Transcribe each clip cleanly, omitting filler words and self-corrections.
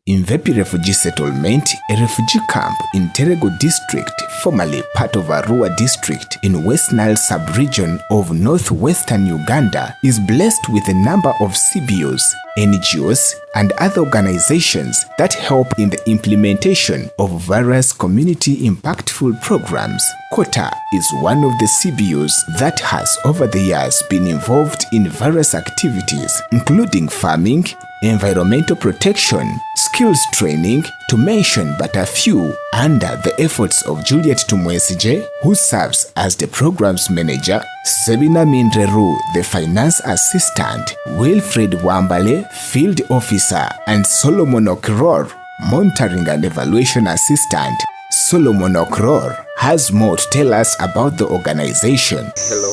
Mvepi Refugee Settlement, a refugee camp in Terego District, formerly part of Arua District in West Nile sub-region of northwestern Uganda, is blessed with a number of CBOs, NGOs, and other organizations that help in the implementation of various community impactful programs. Cota is one of the CBOs that has over the years been involved in various activities, including farming, environmental protection, skills training, to mention but a few, under the efforts of Juliet Tumwesije, who serves as the programs manager, Sebina Mindreru, the finance assistant, Wilfred Wambale, field officer, and Solomon Okror, monitoring and evaluation assistant. Solomon Okror has more to tell us about the organization. Hello,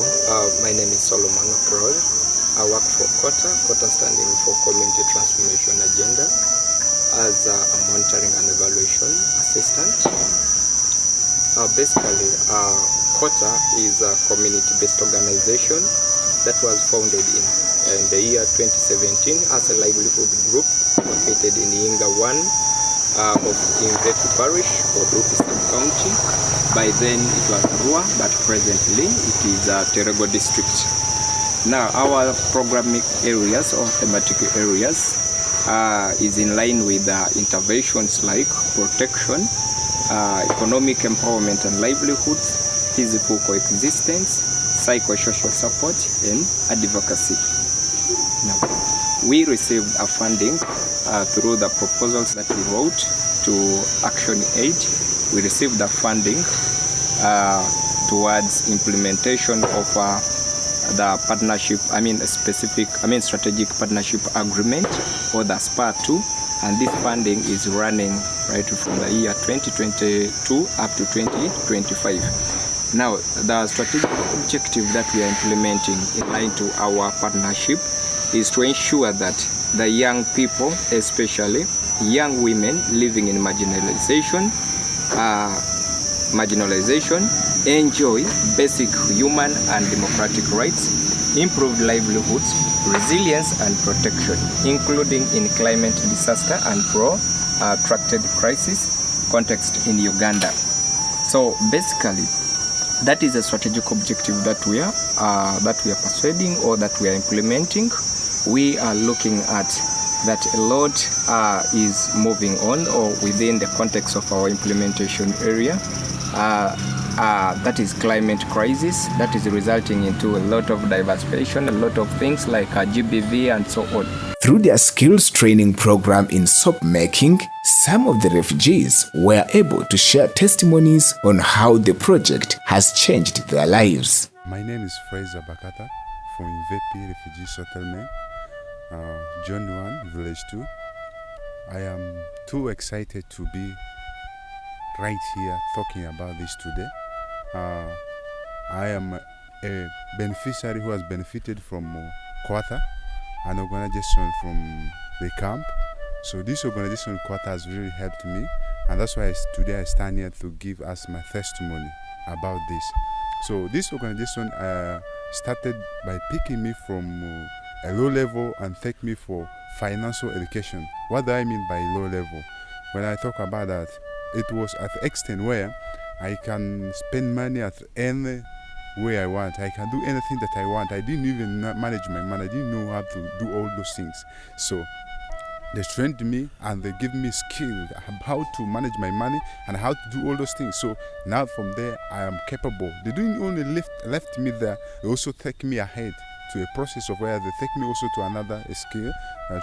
my name is Solomon Okror. I work for Cota standing for Community Transformation Agenda, as a monitoring and evaluation assistant. Basically, Cota is a community-based organization that was founded in the year 2017 as a livelihood group located in Yinga 1 of Mvepi Parish or Dupi Sub-County. By then it was Arua, but presently it is Terego District. Now, our programming areas or thematic areas is in line with interventions like protection, economic empowerment and livelihoods, physical coexistence, psychosocial support, and advocacy. Now, we received a funding through the proposals that we wrote to Action Aid. We received the funding towards implementation of the partnership, strategic partnership agreement, or the SPA2, and this funding is running right from the year 2022 up to 2025. Now, the strategic objective that we are implementing in line to our partnership is to ensure that the young people, especially young women living in marginalization, enjoy basic human and democratic rights, improved livelihoods, resilience and protection, including in climate disaster and protracted crisis context in Uganda. So basically, that is a strategic objective that we are persuading or that we are implementing. We are looking at that a lot is moving on or within the context of our implementation area. That is climate crisis that is resulting into a lot of diversification, a lot of things like GBV and so on. Through their skills training program in soap making, some of the refugees were able to share testimonies on how the project has changed their lives. My name is Fraser Bakata from Mvepi Refugee Settlement, John 1, Village 2. I am too excited to be right here talking about this today. I am a beneficiary who has benefited from Cota, an organization from the camp. So this organization Cota has really helped me, and that's why today I stand here to give us my testimony about this. So this organization started by picking me from a low level and take me for financial education. What do I mean by low level? When I talk about that, it was at the extent where I can spend money at any way I want. I can do anything that I want. I didn't even manage my money. I didn't know how to do all those things. So they trained me and they give me skill how to manage my money and how to do all those things. So now from there I am capable. They didn't only left me there, they also take me ahead to a process of where they take me also to another skill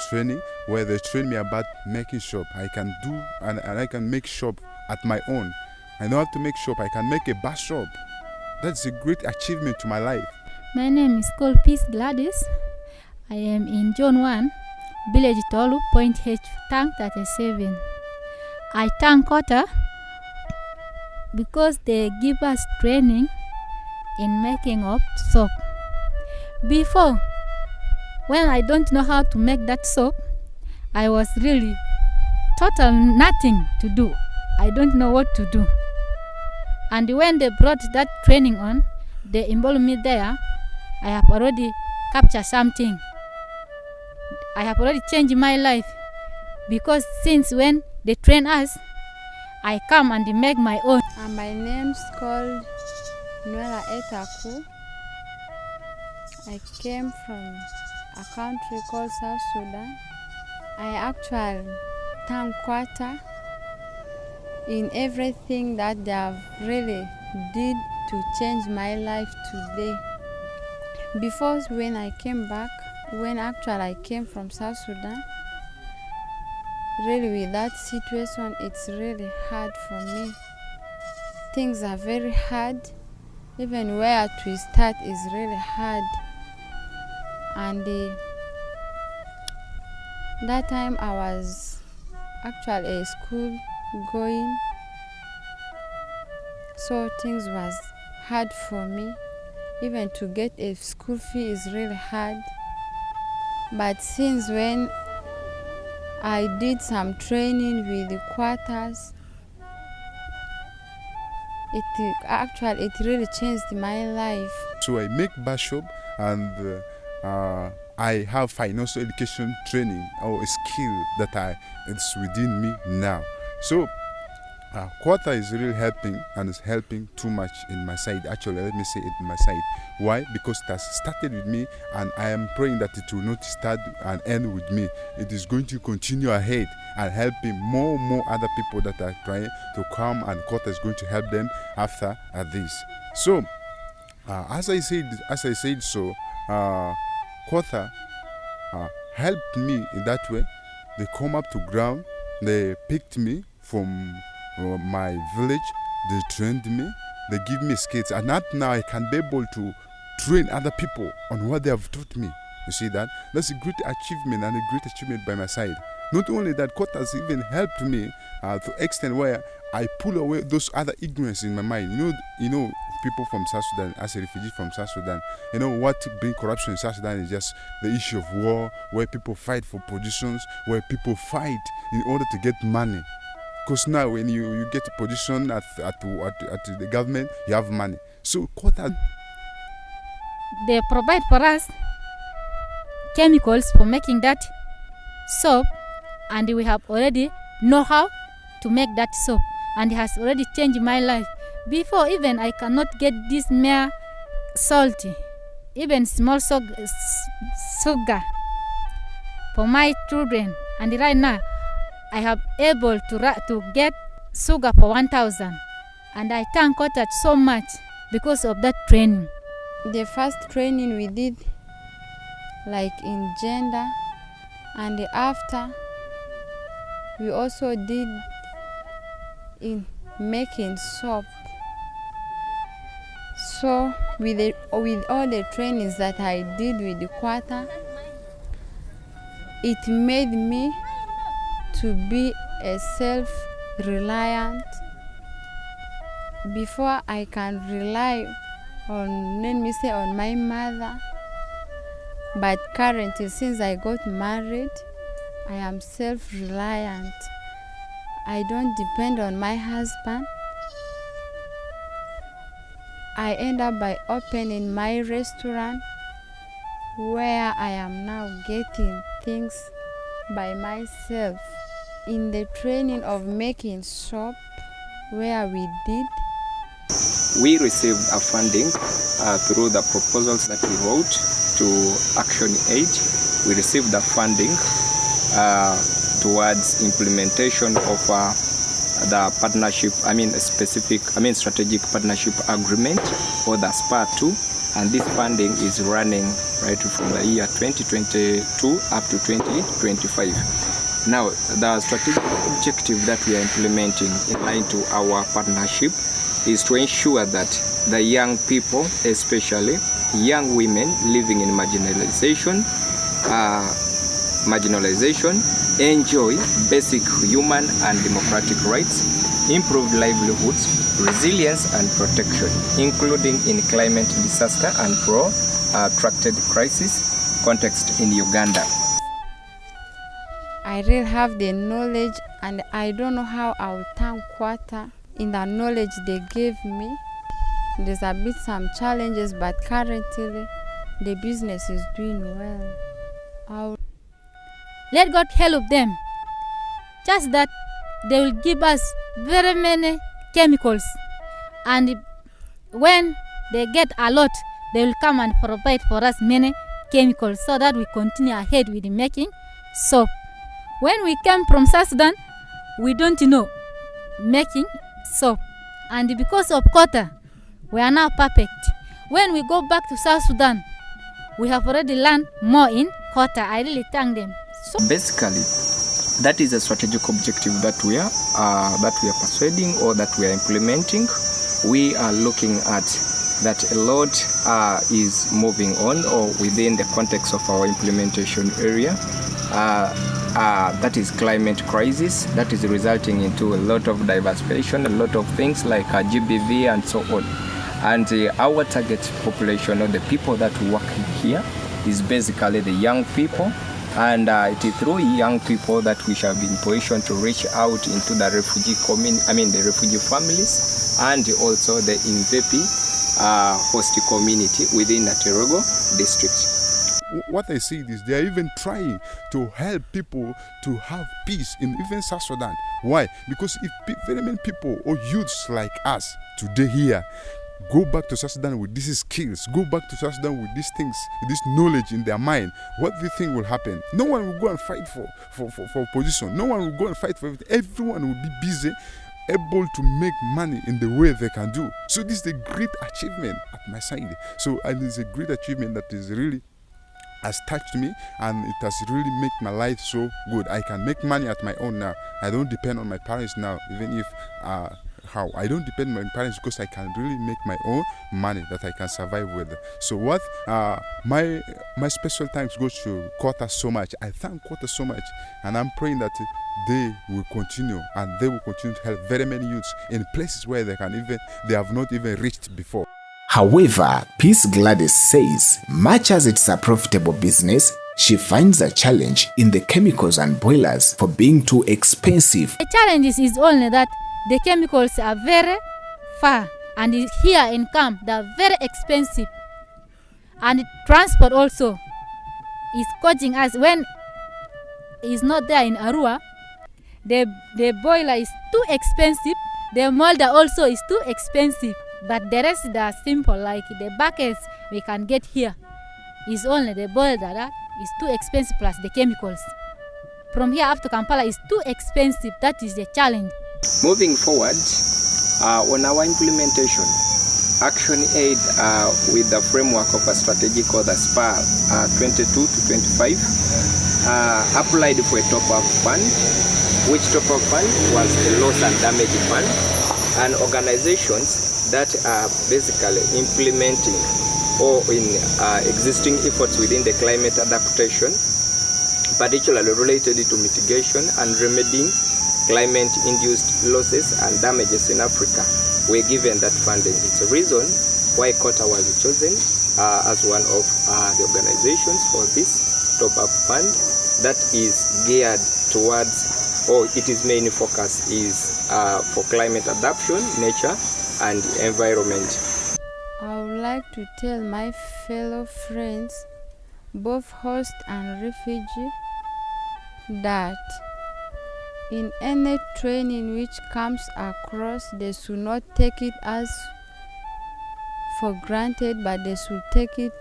training, where they train me about making shop. I can do and I can make shop at my own. I know how to make shop. I can make a bar shop. That's a great achievement to my life. My name is called Peace Gladys. I am in Zone 1, Village Tolu, Point H, Tank 37. I thank Cota because they give us training in making of soap. Before, when I don't know how to make that soap, I was really total nothing to do. I don't know what to do. And when they brought that training on, they involved me there. I have already captured something. I have already changed my life because since when they train us, I come and make my own. My name's called Nuela Etaku. I came from a country called South Sudan. I actually thank Cota in everything that they have really did to change my life today. Before, when I came back, when actually I came from South Sudan, really with that situation, it's really hard for me. Things are very hard. Even where to start is really hard. And that time I was actually a school going, so things was hard for me. Even to get a school fee is really hard. But since when I did some training with the quarters, it really changed my life. So I make bishop, and I have financial education training or a skill that it's within me now. So Cota is really helping, and is helping too much in my side. Actually, let me say it in my side. Why? Because it has started with me, and I am praying that it will not start and end with me. It is going to continue ahead and helping more other people that are trying to come, and Cota is going to help them after this. So, as I said, Cota helped me in that way. They come up to ground, they picked me from my village, they trained me, they give me skills, and now I can be able to train other people on what they have taught me. You see that? That's a great achievement, and a great achievement by my side. Not only that, Cota has even helped me to extent where I pull away those other ignorance in my mind. You know, people from South Sudan, as a refugee from South Sudan, you know what brings corruption in South Sudan is just the issue of war, where people fight for positions, where people fight in order to get money. Because now when you get a position at the government, you have money. So Cota, they provide for us chemicals for making that soap, and we have already know how to make that soap, and it has already changed my life. Before, even I cannot get this mere salty, even small sugar for my children, and right now I have able to get sugar for 1,000, and I thank Cota so much because of that training. The first training we did, like in gender, and after we also did in making soap. So with all the trainings that I did with the Cota, it made me to be a self-reliant. Before I can rely on, let me say, on my mother, but currently, since I got married, I am self-reliant. I don't depend on my husband. I end up by opening my restaurant, where I am now getting things by myself. In the training of making soap, where we did, we received a funding through the proposals that we wrote to Action Aid. We received the funding towards implementation of the partnership, strategic partnership agreement, or the SPA2, and this funding is running right from the year 2022 up to 2025. Now, the strategic objective that we are implementing in line to our partnership is to ensure that the young people, especially young women living in marginalization, enjoy basic human and democratic rights, improved livelihoods, resilience and protection, including in climate disaster and protracted crisis context in Uganda. I really have the knowledge, and I don't know how I will thank Cota in the knowledge they gave me. There's a bit some challenges, but currently the business is doing well. Let God help them Just that they will give us very many chemicals, and when they get a lot, they will come and provide for us many chemicals so that we continue ahead with making soap. When we came from South Sudan, we don't know making soap, and because of Cota, we are now perfect. When we go back to South Sudan, we have already learned more in Cota. I really thank them. So basically, that is a strategic objective that we are persuading or that we are implementing. We are looking at that a lot is moving on or within the context of our implementation area. That is climate crisis that is resulting into a lot of diversification, a lot of things like GBV and so on. And our target population, or the people that work here, is basically the young people. And it is through young people that we shall be in position to reach out into the refugee the refugee families, and also the Invepi host community within Terego district. What I see is they are even trying to help people to have peace in even South Sudan. Why? Because if very many people or youths like us today here go back to South Sudan with these skills, go back to South Sudan with these things, this knowledge in their mind, what do you think will happen? No one will go and fight for position. No one will go and fight for everything. Everyone will be busy, able to make money in the way they can do. So this is a great achievement at my side. So and it's a great achievement that is really has touched me, and it has really made my life so good. I can make money at my own now. I don't depend on my parents now, even if I don't depend on my parents, because I can really make my own money that I can survive with. So what my special thanks goes to Cota so much. I thank Cota so much, and I'm praying that they will continue, and they will continue to help very many youths in places where they have not even reached before. However, Peace Gladys says, much as it's a profitable business, she finds a challenge in the chemicals and boilers for being too expensive. The challenge is only that the chemicals are very far, and here in camp they are very expensive, and transport also is causing us. When it's not there in Arua, the boiler is too expensive, the molder also is too expensive, but the rest are simple, like the buckets we can get here. Is only the boiler that is too expensive, plus the chemicals. From here up to Kampala is too expensive. That is the challenge. Moving forward, on our implementation, Action Aid with the framework of a strategy called the SPAR 22 to 25 applied for a top-up fund, which top-up fund was the loss and damage fund, and organizations that are basically implementing or in existing efforts within the climate adaptation, particularly related to mitigation and remedying climate-induced losses and damages in Africa, were given that funding. It's a reason why Cota was chosen as one of the organizations for this top-up fund that is geared towards, or its main focus is for climate adaptation, nature, and environment. I would like to tell my fellow friends, both host and refugee, that in any training which comes across, they should not take it as for granted, but they should take it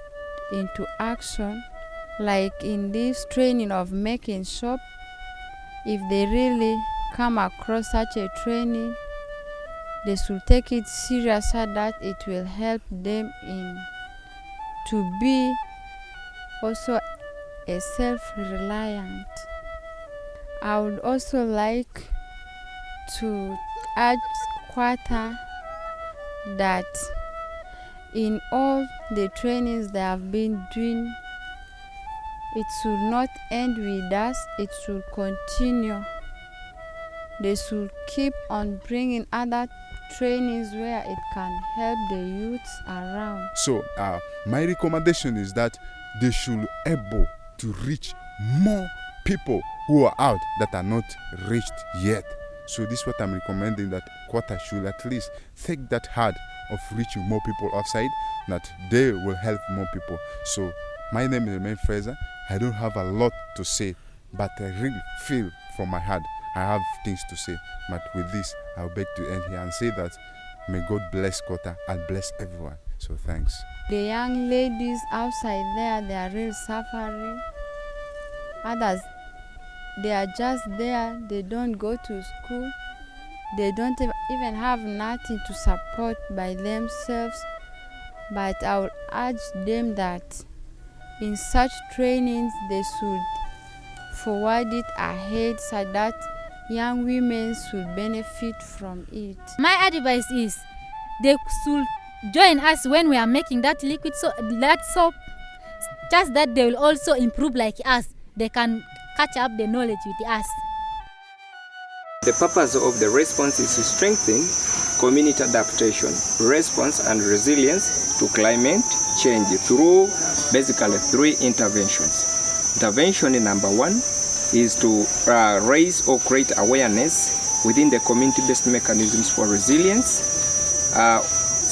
into action. Like in this training of making soap, if they really come across such a training, they should take it serious so that it will help them to be also a self-reliant. I would also like to urge Cota that in all the trainings they have been doing, it should not end with us, it should continue. They should keep on bringing other trainings where it can help the youths around. So my recommendation is that they should be able to reach more people who are out that are not reached yet. So this is what I'm recommending, that Cota should at least take that hard of reaching more people outside, that they will help more people. So my name is Fraser. I don't have a lot to say, but I really feel from my heart I have things to say, but with this, I'll beg to end here and say that may God bless Cota and bless everyone. So thanks. The young ladies outside there, they are really suffering. Others, they are just there, they don't go to school. They don't even have nothing to support by themselves. But I would urge them that in such trainings they should forward it ahead so that young women should benefit from it. My advice is they should join us when we are making that liquid that soap, just that they will also improve like us. They can catch up the knowledge with us. The purpose of the response is to strengthen community adaptation, response and resilience to climate change through basically 3 interventions. Intervention number 1 is to raise or create awareness within the community-based mechanisms for resilience.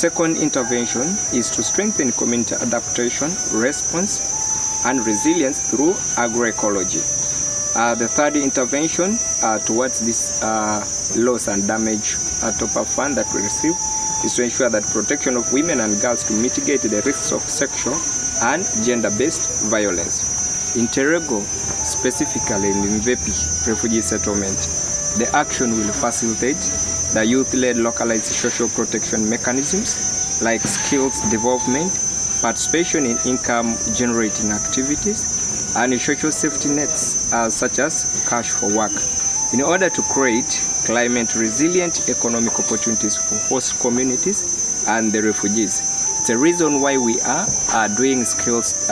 Second intervention is to strengthen community adaptation, response and resilience through agroecology. The third intervention towards this loss and damage top-up fund that we receive is to ensure that protection of women and girls to mitigate the risks of sexual and gender-based violence. In Terego, specifically in Mvepi refugee settlement, the action will facilitate the youth-led localized social protection mechanisms like skills development, participation in income-generating activities, and social safety nets such as cash for work, in order to create climate-resilient economic opportunities for host communities and the refugees. It's the reason why we are doing skills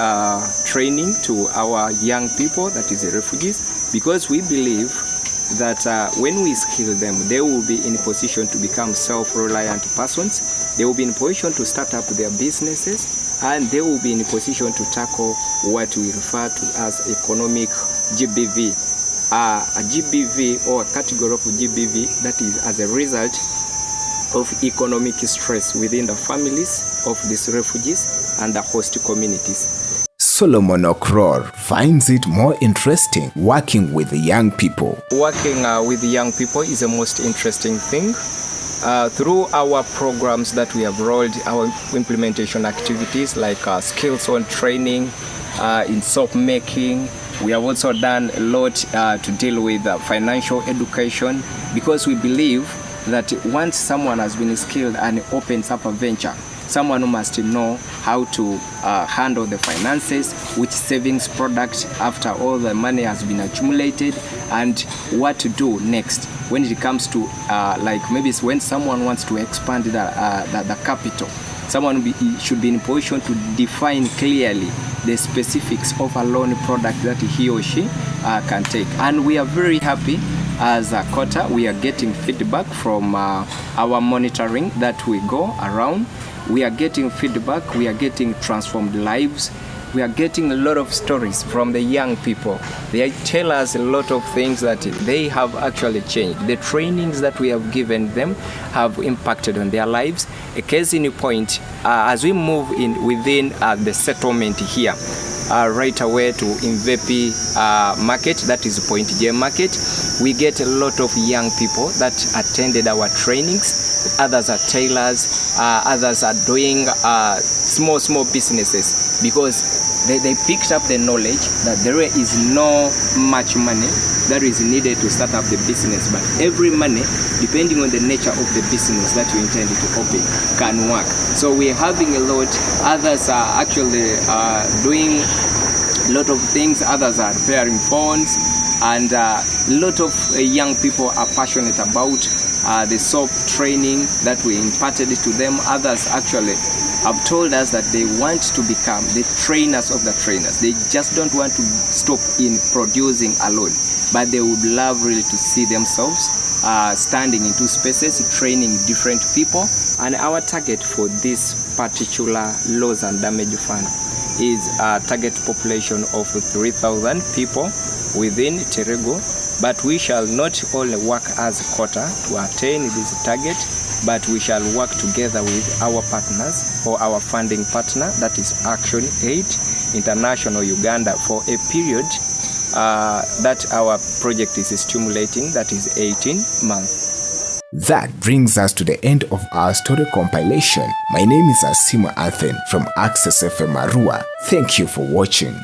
training to our young people, that is the refugees, because we believe that when we skill them, they will be in a position to become self-reliant persons. They will be in a position to start up their businesses, and they will be in a position to tackle what we refer to as economic GBV. A GBV, or a category of GBV, that is as a result of economic stress within the families of these refugees and the host communities. Solomon Okror finds it more interesting working with the young people. Working with the young people is the most interesting thing. Through our programs that we have rolled, our implementation activities like skills on training, in soap making, we have also done a lot to deal with financial education, because we believe that once someone has been skilled and opens up a venture, someone who must know how to handle the finances, which savings product after all the money has been accumulated, and what to do next when it comes to like maybe when someone wants to expand the capital. Someone should be in a position to define clearly the specifics of a loan product that he or she can take. And we are very happy as a Cota. We are getting feedback from our monitoring that we go around. We are getting feedback, we are getting transformed lives. We are getting a lot of stories from the young people. They tell us a lot of things that they have actually changed. The trainings that we have given them have impacted on their lives. A case in point, as we move in within the settlement here, right away to Mvepi market, that is Point J market, we get a lot of young people that attended our trainings. Others are tailors, others are doing small businesses, because they picked up the knowledge that there is no much money that is needed to start up the business, but every money, depending on the nature of the business that you intend to open, can work. So we're having a lot. Others are actually doing a lot of things. Others are repairing phones, and a lot of young people are passionate about the soap training that we imparted to them. Others actually have told us that they want to become the trainers of the trainers. They just don't want to stop in producing alone, but they would love really to see themselves standing into spaces, training different people. And our target for this particular loss and damage fund is a target population of 3,000 people within Terego. But we shall not only work as Cota to attain this target, but we shall work together with our partners, or our funding partner, that is Action Aid International Uganda, for a period that our project is stimulating, that is 18 months. That brings us to the end of our story compilation. My name is Asimo Anthen from Access FM Arua. Thank you for watching.